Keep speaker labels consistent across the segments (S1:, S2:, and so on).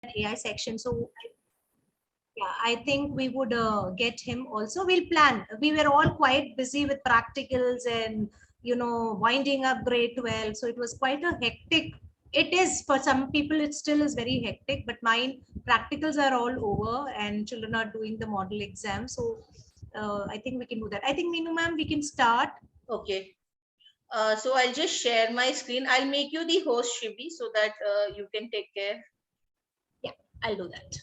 S1: AI section. So yeah, I think we would get him also. We'll plan. We were all quite busy with practicals and, winding up grade 12. So it was quite a hectic. It is for some people, it still is very hectic, but mine practicals are all over and children are doing the model exam. So I think we can do that. I think, Meenu ma'am, we can start.
S2: Okay. So I'll just share my screen. I'll make you the host, Shibi, so that you can take care.
S1: Yeah, I'll do that.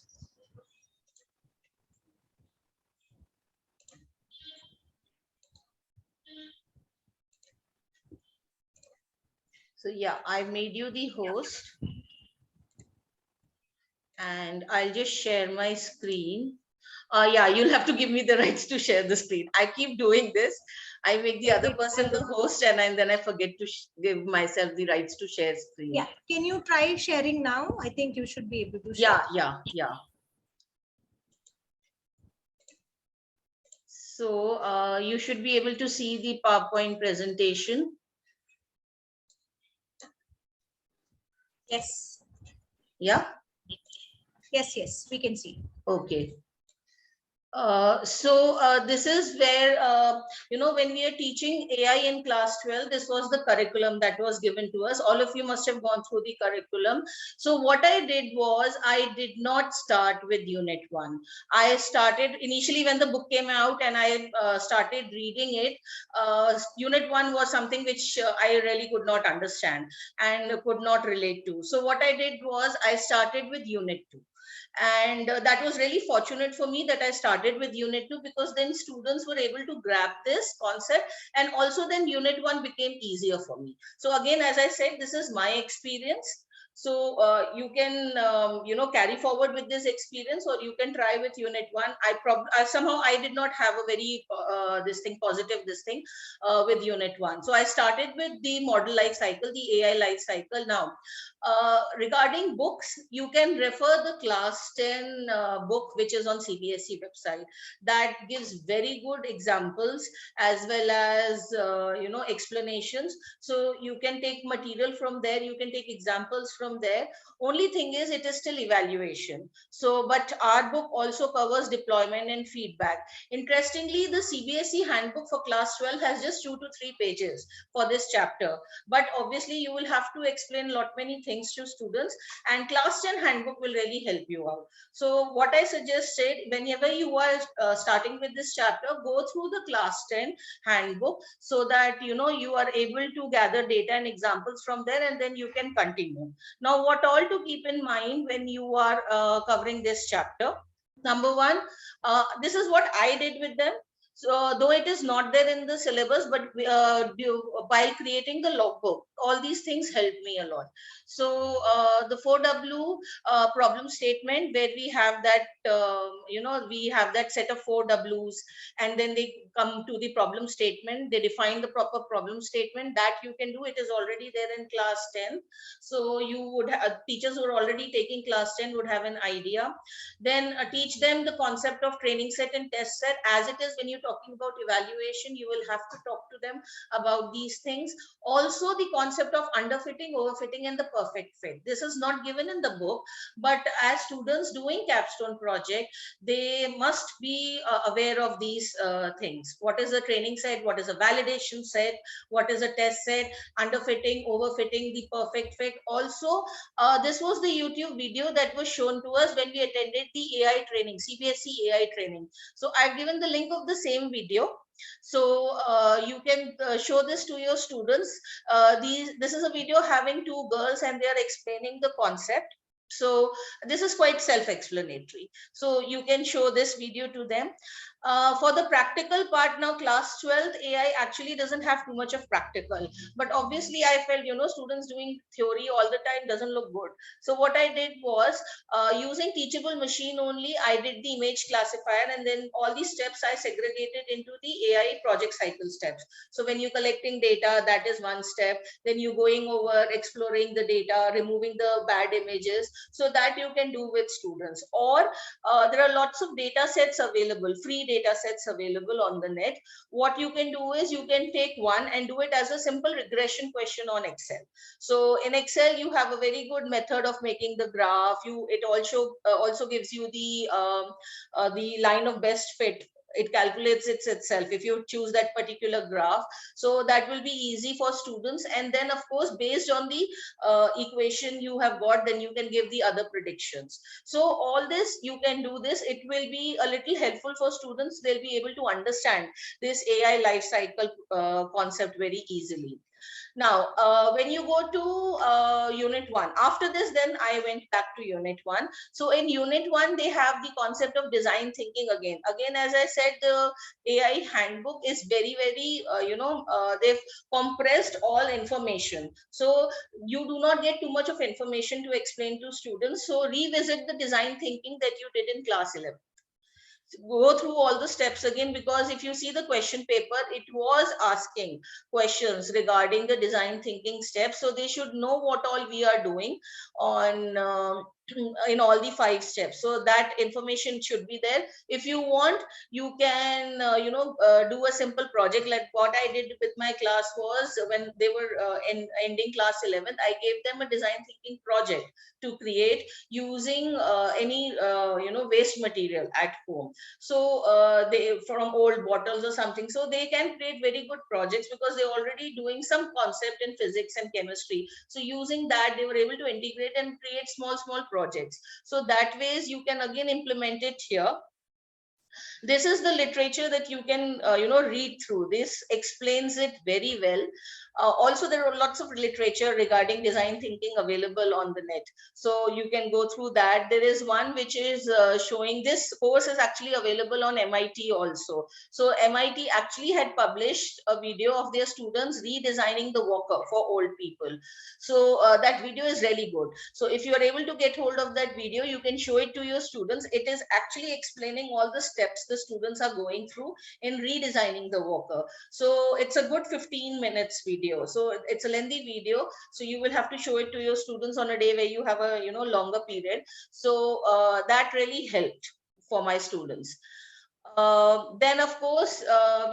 S2: So yeah, I made you the host. And I'll just share my screen. Yeah, you'll have to give me the rights to share the screen. I keep doing this. I make the other person the host, and then I forget to give myself the rights to share screen.
S1: Yeah, can you try sharing now? I think you should be able to share.
S2: Yeah. So you should be able to see the PowerPoint presentation.
S1: Yes.
S2: Yeah.
S1: Yes, we can see.
S2: Okay. This is where, when we are teaching AI in class 12, this was the curriculum that was given to us. All of you must have gone through the curriculum. So what I did was, I did not start with Unit 1. I started initially when the book came out and I started reading it. Unit 1 was something which I really could not understand and could not relate to. So what I did was, I started with Unit 2. And that was really fortunate for me that I started with Unit 2, because then students were able to grab this concept, and also then Unit 1 became easier for me. So again, as I said, this is my experience. So you can carry forward with this experience, or you can try with Unit 1. Somehow I did not have a very with Unit 1. So I started with the model life cycle, the AI life cycle. Now regarding books, you can refer the class 10 book, which is on CBSE website, that gives very good examples as well as explanations. So you can take material from there, you can take examples from there. Only thing is, it is still evaluation. So but our book also covers deployment and feedback. Interestingly, the CBSE handbook for class 12 has just 2 to 3 pages for this chapter, but obviously you will have to explain lot many things to students, and class 10 handbook will really help you out. So what I suggested, whenever you are starting with this chapter, go through the class 10 handbook, so that you are able to gather data and examples from there, and then you can continue. Now, what all to keep in mind when you are covering this chapter? Number one, this is what I did with them. So though it is not there in the syllabus, but by creating the logbook, all these things helped me a lot. So the 4W problem statement, where we have that, we have that set of 4Ws, and then they come to the problem statement, they define the proper problem statement. That you can do, it is already there in class 10. So you would have, teachers who are already taking class 10 would have an idea. Then teach them the concept of training set and test set. As it is, when you're talking about evaluation, you will have to talk to them about these things. Also, the concept of underfitting, overfitting, and the perfect fit. This is not given in the book, but as students doing capstone project, they must be aware of these things. What is a training set? What is a validation set? What is a test set? Underfitting, overfitting, the perfect fit. Also, this was the YouTube video that was shown to us when we attended the AI training, CBSE AI training. So I've given the link of the same video. So you can show this to your students. This is a video having two girls and they are explaining the concept. So this is quite self-explanatory. So you can show this video to them. For the practical part, now class 12th AI actually doesn't have too much of practical, but obviously I felt, students doing theory all the time doesn't look good. So what I did was, using teachable machine only, I did the image classifier, and then all these steps I segregated into the AI project cycle steps. So when you're collecting data, that is one step. Then you going over exploring the data, removing the bad images, so that you can do with students. Or there are lots of data sets available, free data sets available on the net. What you can do is you can take one and do it as a simple regression question on Excel. So in Excel, you have a very good method of making the graph. It also gives you the line of best fit. It calculates it itself if you choose that particular graph. So that will be easy for students. And then of course, based on the equation you have got, then you can give the other predictions. So all this, you can do this. It will be a little helpful for students. They'll be able to understand this AI life cycle concept very easily. Now, when you go to unit 1, after this, then I went back to unit 1. So in unit 1, they have the concept of design thinking again. Again, as I said, the AI handbook is very, very, they've compressed all information. So you do not get too much of information to explain to students. So revisit the design thinking that you did in class 11. Go through all the steps again, because if you see the question paper, it was asking questions regarding the design thinking steps. So they should know what all we are doing on in all the 5 steps. So that information should be there. If you want, you can do a simple project. Like what I did with my class was, when they were ending class 11th, I gave them a design thinking project to create using any waste material at home. So they, from old bottles or something, so they can create very good projects because they're already doing some concept in physics and chemistry. So using that, they were able to integrate and create small projects. So that ways you can again implement it here. This is the literature that you can read through. This explains it very well. Also, there are lots of literature regarding design thinking available on the net, so you can go through that. There is one which is showing, this course is actually available on MIT also. So MIT actually had published a video of their students redesigning the walker for old people. So that video is really good. So if you are able to get hold of that video, you can show it to your students. It is actually explaining all the steps the students are going through in redesigning the walker. So it's a good 15 minutes video. So it's a lengthy video. So you will have to show it to your students on a day where you have a longer period. So that really helped for my students. Then of course,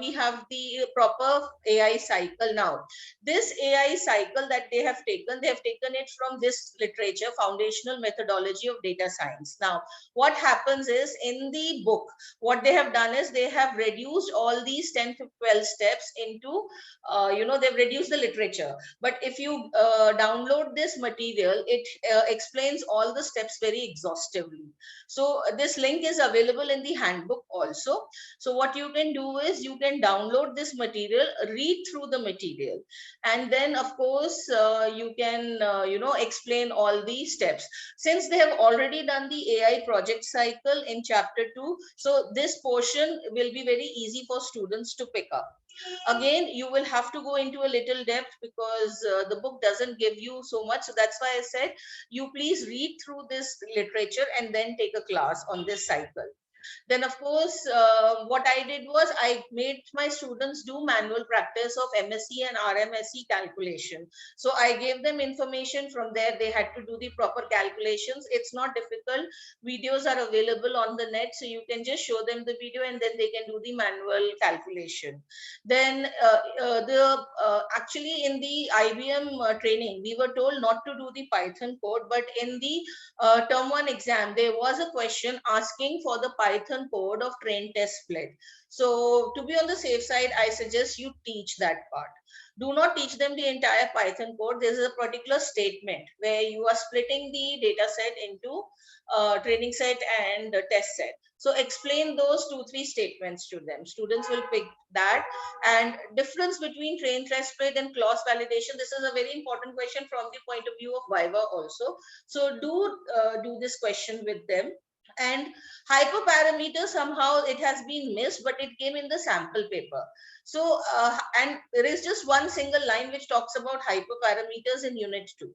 S2: we have the proper AI cycle. Now, this AI cycle that they have taken it from this literature, Foundational Methodology of Data Science. Now, what happens is, in the book, what they have done is they have reduced all these 10 to 12 steps into, they've reduced the literature. But if you download this material, it explains all the steps very exhaustively. So this link is available in the handbook also. So what you can do is you can download this material, read through the material, and then of course you can explain all these steps. Since they have already done the AI project cycle in chapter 2, so this portion will be very easy for students to pick up. Again, you will have to go into a little depth because the book doesn't give you so much. So that's why I said, you please read through this literature and then take a class on this cycle. Then of course, what I did was I made my students do manual practice of MSE and RMSE calculation. So I gave them information. From there they had to do the proper calculations. It's not difficult. Videos are available on the net, so you can just show them the video and then they can do the manual calculation. Then actually in the IBM training, we were told not to do the Python code, but in the term 1 exam, there was a question asking for the Python code of train test split. So to be on the safe side, I suggest you teach that part. Do not teach them the entire Python code. There is a particular statement where you are splitting the data set into training set and test set. So explain those 2-3 statements to them. Students will pick that. And difference between train test split and clause validation, this is a very important question from the point of view of Viva also. So do this question with them. And hyperparameter, somehow it has been missed, but it came in the sample paper. So and there is just one single line which talks about hyperparameters in unit 2.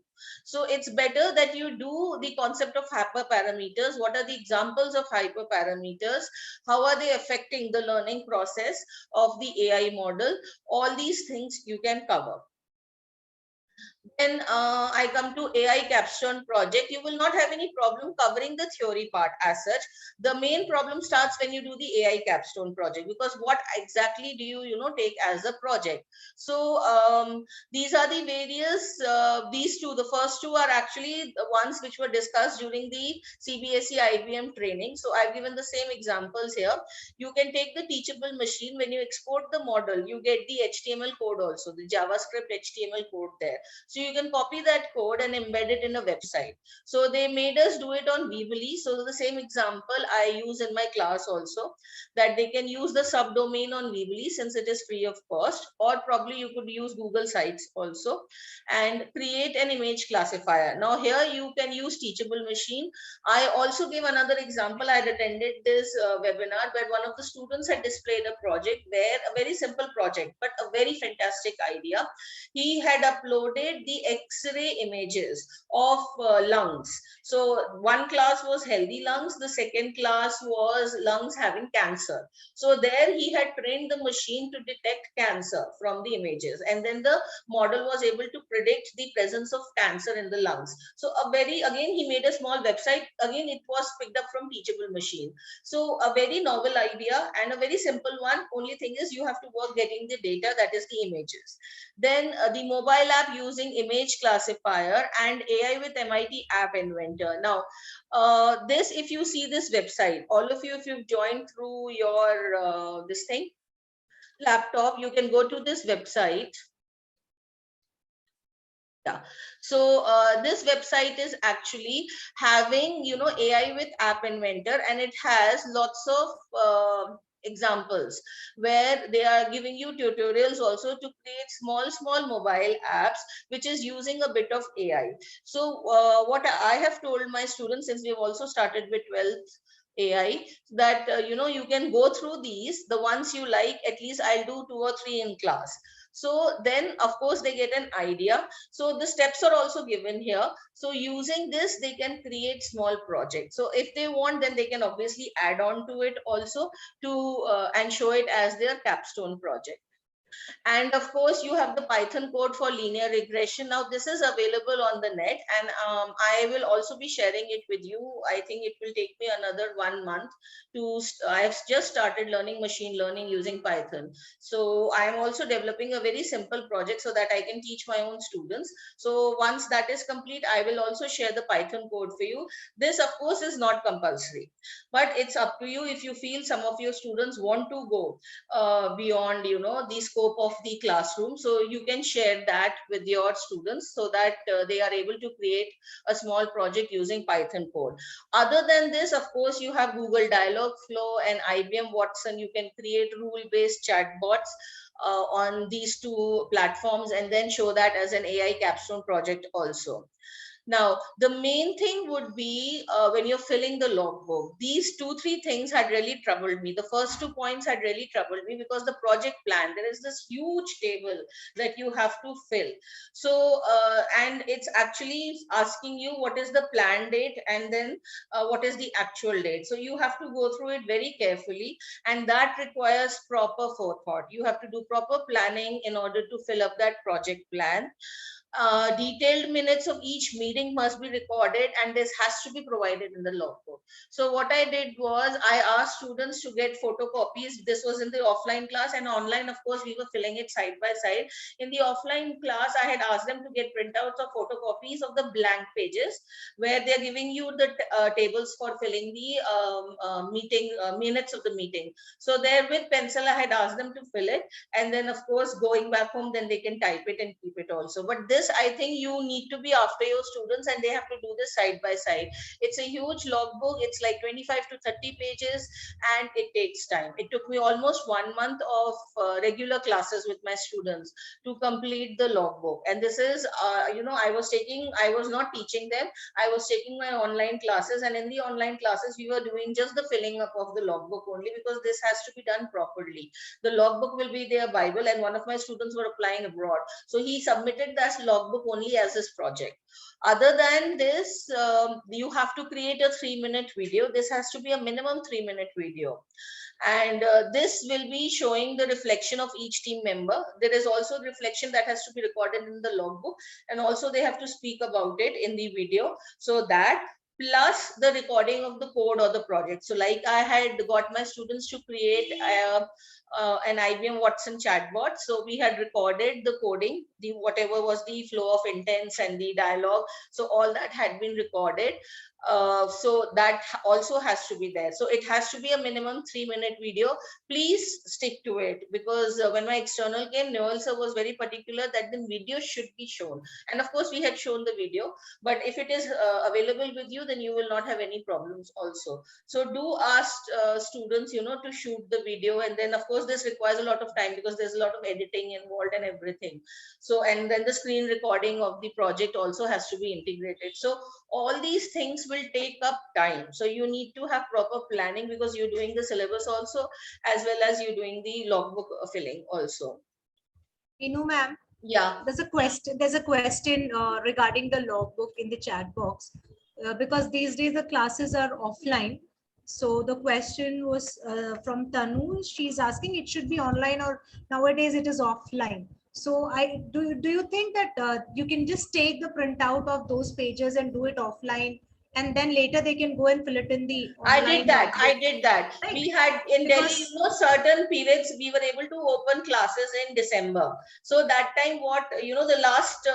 S2: So it's better that you do the concept of hyperparameters. What are the examples of hyperparameters? How are they affecting the learning process of the AI model? All these things you can cover. Then I come to AI capstone project. You will not have any problem covering the theory part as such. The main problem starts when you do the AI capstone project, because what exactly do you take as a project? So these are the various, these two, the first two are actually the ones which were discussed during the CBSE IBM training. So I've given the same examples here. You can take the teachable machine. When you export the model, you get the HTML code also, the JavaScript HTML code there. So you can copy that code and embed it in a website. So they made us do it on Weebly. So the same example I use in my class also, that they can use the subdomain on Weebly since it is free of cost, or probably you could use Google Sites also and create an image classifier. Now here you can use teachable machine. I also gave another example. I had attended this webinar where one of the students had displayed a project where, a very simple project, but a very fantastic idea. He had uploaded the X-ray images of lungs. So one class was healthy lungs, the second class was lungs having cancer. So there he had trained the machine to detect cancer from the images, and then the model was able to predict the presence of cancer in the lungs. So a very, again, he made a small website. Again, it was picked up from teachable machine. So a very novel idea and a very simple one. Only thing is you have to work getting the data, that is the images. Then the mobile app using image classifier and AI with MIT App Inventor. Now, this, if you see this website, all of you, if you've joined through your this thing, laptop, you can go to this website. Yeah. So this website is actually having, AI with App Inventor, and it has lots of examples where they are giving you tutorials also to create small mobile apps, which is using a bit of AI. So what I have told my students, since we have also started with 12th AI, that you can go through these, the ones you like. At least I'll do 2 or 3 in class. So then of course they get an idea. So the steps are also given here. So using this, they can create small projects. So if they want, then they can obviously add on to it also to and show it as their capstone project. And of course, you have the Python code for linear regression. Now, this is available on the net, and I will also be sharing it with you. I think it will take me another 1 month to. I have just started learning machine learning using Python. So I am also developing a very simple project so that I can teach my own students. So once that is complete, I will also share the Python code for you. This, of course, is not compulsory, but it's up to you. If you feel some of your students want to go beyond the scope of the classroom, so you can share that with your students so that they are able to create a small project using Python code. Other than this, of course, you have Google Dialogflow and IBM Watson. You can create rule-based chatbots on these two platforms and then show that as an AI capstone project also. Now, the main thing would be when you're filling the logbook. These 2, 3 things had really troubled me. The first 2 points had really troubled me because the project plan, there is this huge table that you have to fill. So, and it's actually asking you what is the plan date and then what is the actual date. So you have to go through it very carefully, and that requires proper forethought. You have to do proper planning in order to fill up that project plan. Detailed minutes of each meeting must be recorded, and this has to be provided in the logbook. So what I did was I asked students to get photocopies. This was in the offline class, and online, of course, we were filling it side by side. In the offline class, I had asked them to get printouts of photocopies of the blank pages where they're giving you the tables for filling the meeting minutes of the meeting. So there with pencil, I had asked them to fill it, and then of course going back home, then they can type it and keep it also. But this, I think you need to be after your students, and they have to do this side by side. It's a huge logbook. It's like 25 to 30 pages, and it takes time. It took me almost 1 month of regular classes with my students to complete the logbook. And this is I was not teaching them, I was taking my online classes, and in the online classes we were doing just the filling up of the logbook only, because this has to be done properly. The logbook will be their Bible, and one of my students were applying abroad. So he submitted that logbook only as this project. Other than this, you have to create a 3-minute video. This has to be a minimum 3-minute video. And this will be showing the reflection of each team member. There is also reflection that has to be recorded in the logbook, and also they have to speak about it in the video. So that plus the recording of the code or the project. So like I had got my students to create an IBM Watson chatbot. So we had recorded the coding, the whatever was the flow of intents and the dialogue. So all that had been recorded. So that also has to be there. So it has to be a minimum 3-minute video. Please stick to it, because when my external came, Noel sir was very particular that the video should be shown. And of course we had shown the video, but if it is available with you, then you will not have any problems also. So do ask students, to shoot the video. And then of course this requires a lot of time, because there's a lot of editing involved and everything. So, and then the screen recording of the project also has to be integrated. So all these things will take up time. So you need to have proper planning, because you're doing the syllabus also, as well as you're doing the logbook filling also.
S1: Ma'am.
S2: Yeah.
S1: There's a question. There's a question regarding the logbook in the chat box, because these days the classes are offline. So the question was from Tanu. She's asking, it should be online, or nowadays it is offline. So do you think that you can just take the printout of those pages and do it offline, and then later they can go and fill it in the online?
S2: I did that. Right. We had in Delhi, certain periods we were able to open classes in December. So that time the last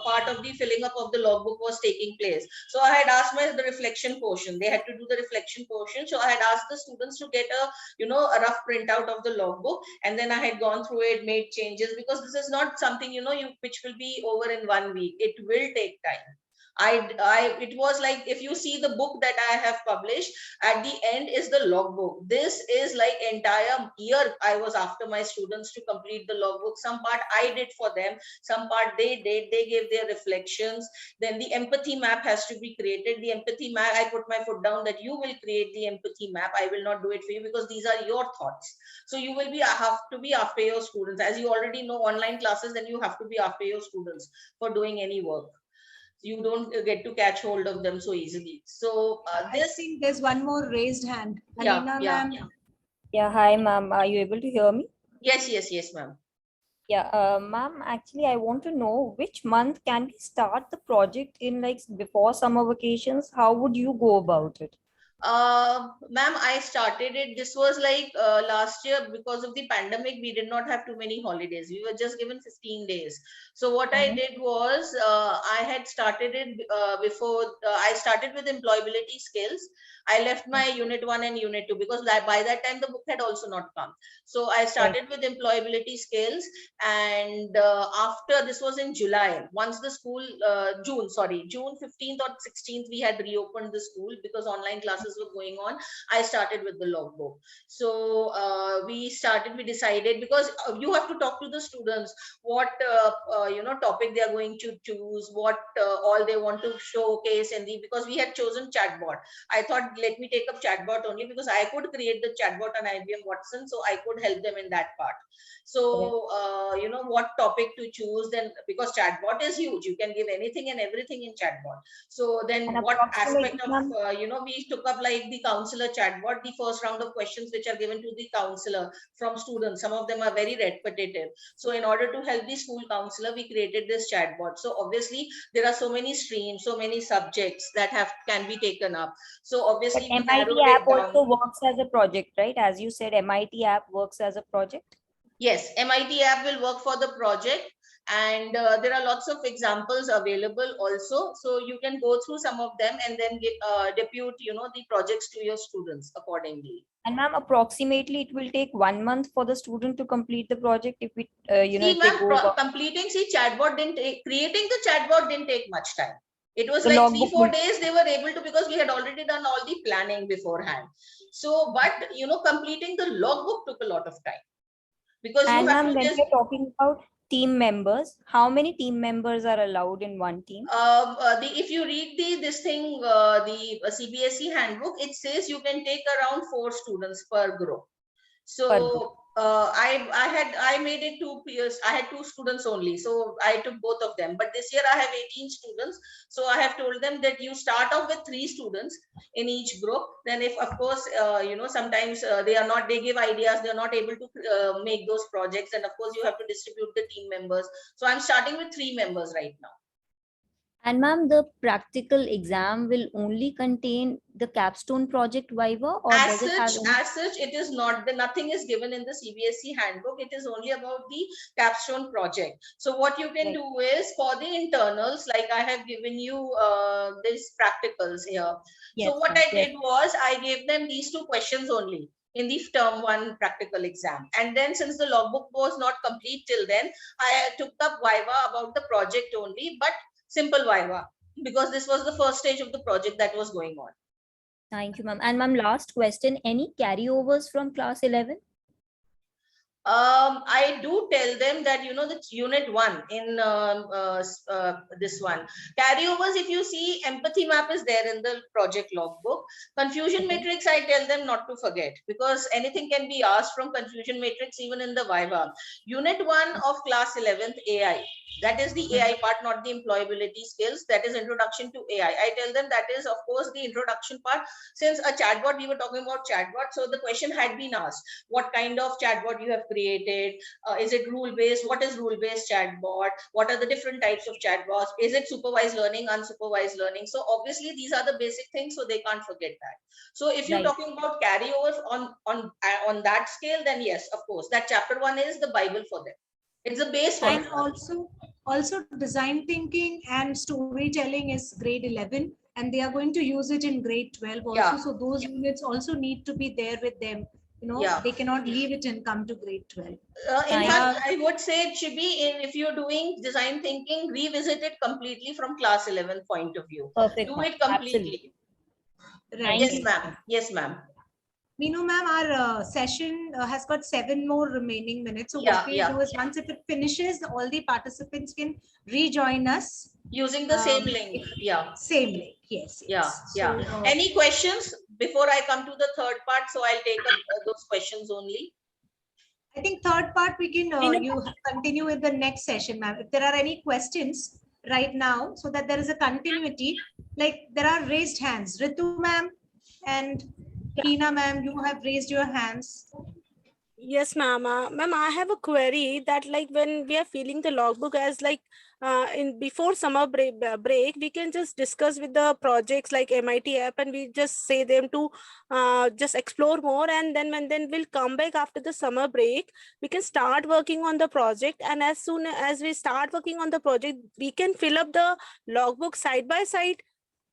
S2: part of the filling up of the logbook was taking place. So I had asked the reflection portion. They had to do the reflection portion. So I had asked the students to get a rough printout of the logbook, and then I had gone through it, made changes, because this is not something, which will be over in 1 week. It will take time. It was like, if you see the book that I have published, at the end is the logbook. This is like entire year I was after my students to complete the logbook. Some part I did for them, some part they did. They gave their reflections. Then the empathy map has to be created. The empathy map, I put my foot down that you will create the empathy map. I will not do it for you, because these are your thoughts. So you will have to be after your students. As you already know, online classes, then you have to be after your students for doing any work. You don't get to catch hold of them so easily. So
S1: I think there's one more raised hand. Alina, ma'am.
S3: Yeah, hi, ma'am. Are you able to hear me?
S2: Yes, ma'am.
S3: Yeah, ma'am, actually, I want to know which month can we start the project in, like before summer vacations? How would you go about it?
S2: Ma'am, I started it. This was like last year, because of the pandemic, we did not have too many holidays. We were just given 15 days. So what I did was, I had started it before. I started with employability skills. I left my unit 1 and unit 2, because by that time the book had also not come. So I started with employability skills, and after, this was in July, once the school, June 15th or 16th, we had reopened the school, because online classes were going on. I started with the logbook. So we decided, because you have to talk to the students what topic they are going to choose, what all they want to showcase because we had chosen chatbot. I thought, let me take up chatbot only, because I could create the chatbot on IBM Watson, so I could help them in that part. So what topic to choose, then, because chatbot is huge, you can give anything and everything in chatbot. So then what aspect of we took up like the counselor chatbot, the first round of questions which are given to the counselor from students. Some of them are very repetitive. So in order to help the school counselor, we created this chatbot. So obviously there are so many streams, so many subjects that can be taken up. So obviously
S3: MIT app also works as a project, right? As you said, MIT app works as a project.
S2: Yes, MIT app will work for the project. And there are lots of examples available also, so you can go through some of them and then depute the projects to your students accordingly.
S3: And ma'am, approximately it will take 1 month for the student to complete the project. If we
S2: creating the chatbot didn't take much time. It was like 3-4 days they were able to, because we had already done all the planning beforehand. So but completing the logbook took a lot of time, because
S3: and ma'am, when we're talking about team members, how many team members are allowed in one team?
S2: If you read the CBSE handbook, it says you can take around 4 students per group. So I made it 2 years. I had 2 students only, so I took both of them. But this year I have 18 students, so I have told them that you start off with 3 students in each group. Then, if of course sometimes they give ideas, they are not able to make those projects, and of course you have to distribute the team members. So I'm starting with 3 members right now.
S3: And ma'am, the practical exam will only contain the capstone project viva, or
S2: As
S3: does it have
S2: such, it is not. Nothing is given in the CBSE handbook. It is only about the capstone project. So what you can do is, for the internals, like I have given you these practicals here. So what I did was, I gave them these 2 questions only in the term 1 practical exam. And then, since the logbook was not complete till then, I took up viva about the project only, but simple viva, because this was the first stage of the project that was going on.
S3: Thank you, ma'am. And ma'am, last question, any carryovers from class 11?
S2: I do tell them that, the unit 1 in this one carryovers, if you see, empathy map is there in the project logbook. Confusion matrix, I tell them not to forget, because anything can be asked from confusion matrix even in the viva. Unit 1 of class 11th, AI. That is the AI part, not the employability skills. That is introduction to AI. I tell them that is, of course, the introduction part. Since a chatbot, we were talking about chatbot, so the question had been asked, what kind of chatbot you have created? Is it rule-based? What is rule-based chatbot? What are the different types of chatbots? Is it supervised learning, unsupervised learning? So obviously these are the basic things, so they can't forget that. So if you're talking about carryovers on that scale, then yes, of course, that chapter 1 is the Bible for them. It's a base for
S1: and
S2: them.
S1: Also design thinking and storytelling is grade 11, and they are going to use it in grade 12 also.
S2: Yeah.
S1: So those units also need to be there with them. They cannot leave it and come to grade 12.
S2: In fact, I would say it should be if you're doing design thinking, revisit it completely from class 11 point of view.
S3: Perfect.
S2: Do it completely.
S1: Right.
S2: Yes, ma'am. Yes, ma'am.
S1: Meenu ma'am, our session has got 7 more remaining minutes. So what we'll do is, once if it finishes, all the participants can rejoin us
S2: using the same link.
S1: Same link. Yes.
S2: So, any questions before I come to the third part? So I'll take up those questions only.
S1: I think third part we can you continue with the next session, ma'am. If there are any questions right now, so that there is a continuity, like there are raised hands. Ritu ma'am and Tina ma'am, you have raised your hands.
S4: Yes, ma'am. Ma'am, I have a query that, like, when we are filling the logbook as like in before summer break, we can just discuss with the projects like MIT app, and we just say them to just explore more, and then we'll come back after the summer break. We can start working on the project, and as soon as we start working on the project, we can fill up the logbook side by side.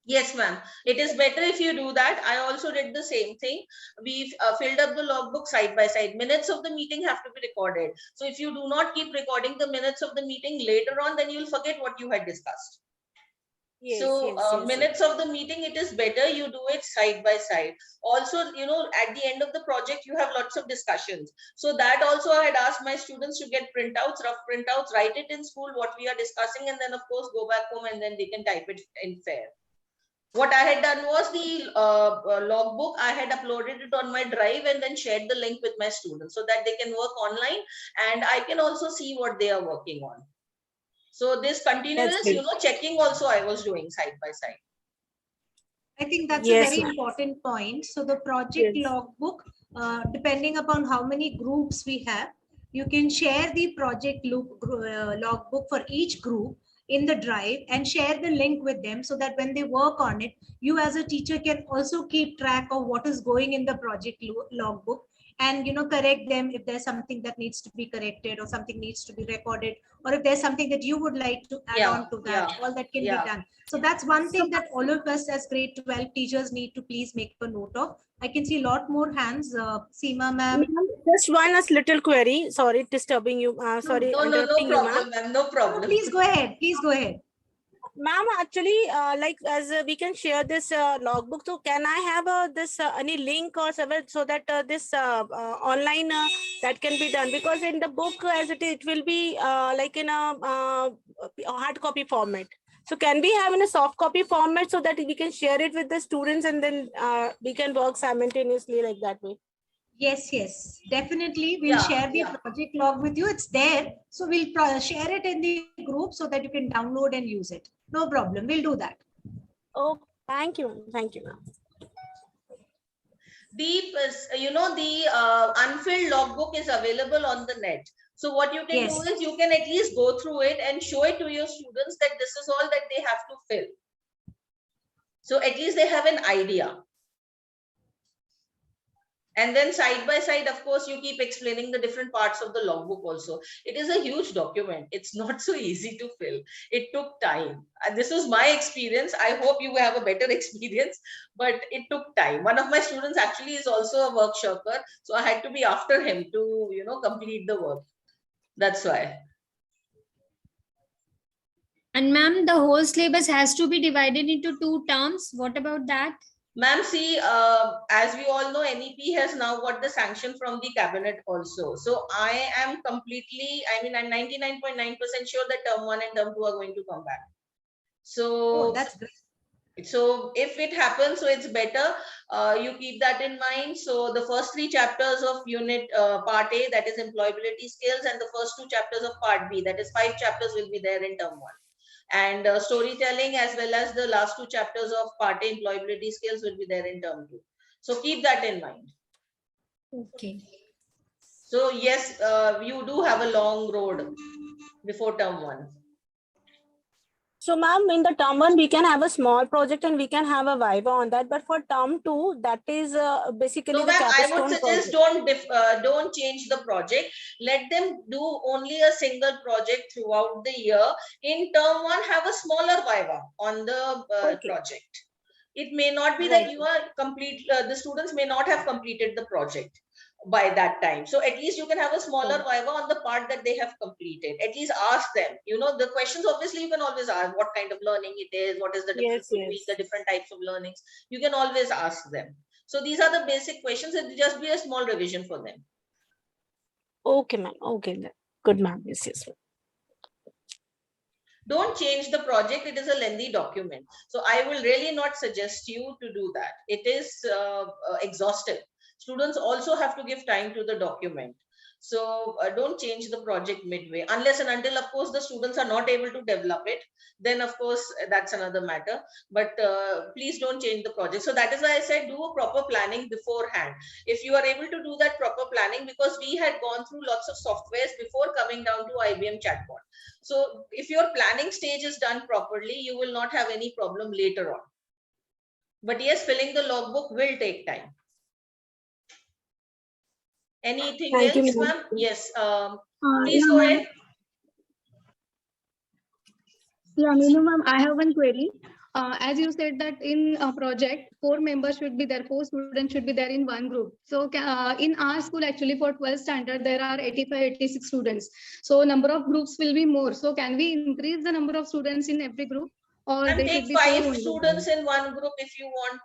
S2: Yes, ma'am. It is better if you do that. I also did the same thing. We've filled up the logbook side by side. Minutes of the meeting have to be recorded. So if you do not keep recording the minutes of the meeting later on, then you'll forget what you had discussed. Yes, so minutes of the meeting, it is better you do it side by side. Also, at the end of the project, you have lots of discussions. So that also I had asked my students to get printouts, rough printouts, write it in school, what we are discussing, and then of course go back home and then they can type it in fair. What I had done was the logbook, I had uploaded it on my drive and then shared the link with my students so that they can work online, and I can also see what they are working on. So this continuous, checking also I was doing side by side.
S1: I think that's a very important point. So the project logbook, depending upon how many groups we have, you can share the project logbook for each group in the drive and share the link with them, so that when they work on it, you as a teacher can also keep track of what is going in the project logbook, and correct them if there's something that needs to be corrected or something needs to be recorded, or if there's something that you would like to add on to that. All that can be done. So that's one thing that all of us as grade 12 teachers need to please make a note of. I can see a lot more hands. Seema ma'am.
S4: Just one little query. Sorry, disturbing you. Sorry,
S2: no problem, ma'am. No problem.
S1: No, please go ahead. Please go ahead.
S4: Ma'am, actually, like as we can share this logbook, so can I have this any link or something so that this online that can be done? Because in the book as it will be like in a hard copy format. So can we have in a soft copy format so that we can share it with the students, and then we can work simultaneously like that way?
S1: Yes, yes, definitely. We'll
S2: Yeah,
S1: share the
S2: yeah.
S1: project log with you. It's there. So we'll share it in the group so that you can download and use it. No problem. We'll do that.
S4: Oh, thank you, ma'am. Thank you, ma'am.
S2: The unfilled logbook is available on the net. So what you can do
S1: Yes.
S2: is you can at least go through it and show it to your students that this is all that they have to fill. So at least they have an idea. And then side by side, of course, you keep explaining the different parts of the logbook also. It is a huge document. It's not so easy to fill. It took time. This was my experience. I hope you have a better experience, but it took time. One of my students actually is also a work shirker. So I had to be after him to, complete the work. That's why.
S5: And ma'am, the whole syllabus has to be divided into 2 terms. What about that?
S2: Ma'am, see, as we all know, NEP has now got the sanction from the cabinet also. So I am completely, I'm 99.9% sure that term 1 and term 2 are going to come back.
S1: Oh,
S2: So,
S1: that's great.
S2: so if it happens, so it's better you keep that in mind. So the first 3 chapters of unit part A, that is employability skills, and the first 2 chapters of part B, that is 5 chapters, will be there in term 1. And storytelling as well as the last 2 chapters of part A, employability skills, will be there in term 2. So keep that in mind.
S5: Okay.
S2: So yes, you do have a long road before term 1.
S4: So, ma'am, in the term 1, we can have a small project and we can have a viva on that. But for term 2, that is basically
S2: No,
S4: the
S2: ma'am, I would
S4: capstone
S2: suggest
S4: project.
S2: don't change the project. Let them do only a single project throughout the year. In term 1, have a smaller viva on the
S4: Okay.
S2: project. It may not be that
S4: Right.
S2: you are the students may not have completed the project by that time. So at least you can have a smaller viva on the part that they have completed. At least ask them. The questions, obviously, you can always ask what kind of learning it is, what is the difference
S4: Yes,
S2: between
S4: yes.
S2: the different types of learnings. You can always ask them. So these are the basic questions. It will just be a small revision for them.
S4: Okay, ma'am. Okay, then. Good, ma'am. Yes, yes.
S2: Don't change the project. It is a lengthy document. So I will really not suggest you to do that. It is exhaustive. Students also have to give time to the document. So don't change the project midway, unless and until, of course, the students are not able to develop it. Then, of course, that's another matter. But please don't change the project. So that is why I said do a proper planning beforehand. If you are able to do that proper planning, because we had gone through lots of softwares before coming down to IBM chatbot. So if your planning stage is done properly, you will not have any problem later on. But yes, filling the logbook will take time. Anything
S4: Thank you,
S2: else,
S4: ma'am.
S2: ma'am? Yes. Please
S6: Yeah,
S2: go
S6: ma'am.
S2: ahead.
S6: Yeah, Meenu ma'am, I have one query. As you said that in a project, 4 members should be there, 4 students should be there in one group. So in our school, actually for 12th standard, there are 85, 86 students. So number of groups will be more. So can we increase the number of students in every group, or
S2: And
S6: they
S2: take
S6: should be 4
S2: 5
S6: only?
S2: students in one group if you want.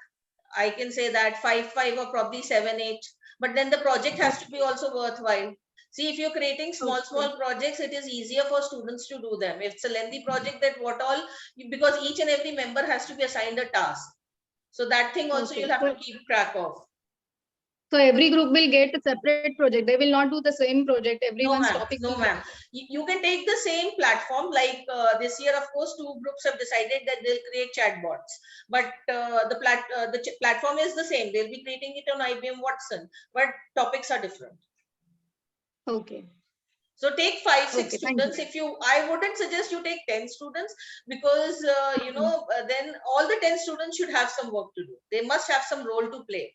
S2: I can say that 5, or probably 7, 8. But then the project has to be also worthwhile. See, if you're creating small projects, it is easier for students to do them. If it's a lengthy project, that what all, because each and every member has to be assigned a task. So that thing also you'll have to keep track of.
S6: So every group will get a separate project. They will not do the same project.
S2: No,
S6: Everyone's
S2: ma'am.
S6: topic
S2: No,
S6: will
S2: ma'am. You can take the same platform. Like this year, of course, 2 groups have decided that they'll create chatbots. But the platform is the same. They'll be creating it on IBM Watson, but topics are different.
S6: Okay.
S2: So take 5, 6
S6: Okay, thank you.
S2: students. I wouldn't suggest you take 10 students, because then all the 10 students should have some work to do. They must have some role to play.